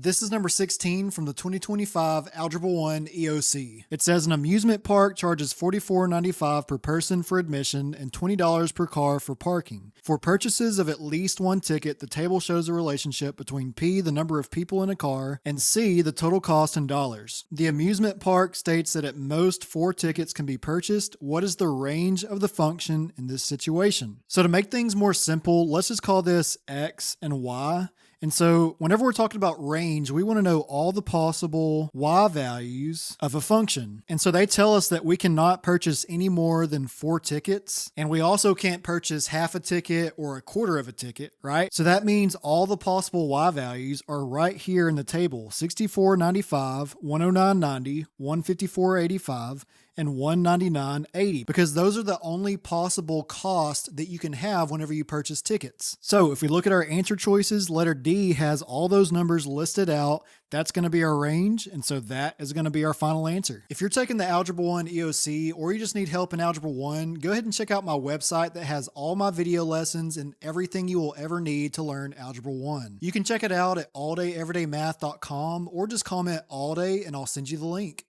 This is number 16 from the 2025 Algebra 1 EOC. It says an amusement park charges $44.95 per person for admission and $20 per car for parking. For purchases of at least one ticket, the table shows a relationship between P, the number of people in a car, and C, the total cost in dollars. The amusement park states that at most 4 tickets can be purchased. What is the range of the function in this situation? So to make things more simple, let's just call this X and Y. And so whenever we're talking about range, we want to know all the possible y values of a function. And so they tell us that we cannot purchase any more than 4 tickets. And we also can't purchase half a ticket or a quarter of a ticket, right? So that means all the possible y values are right here in the table: 64.95, 109.90, 154.85, and 199.80, because those are the only possible costs that you can have whenever you purchase tickets. So if we look at our answer choices, letter D has all those numbers listed out. That's going to be our range, and so that is going to be our final answer. If you're taking the Algebra 1 EOC or you just need help in Algebra 1, go ahead and check out my website that has all my video lessons and everything you will ever need to learn Algebra 1. You can check it out at alldayeverydaymath.com or just comment all day and I'll send you the link.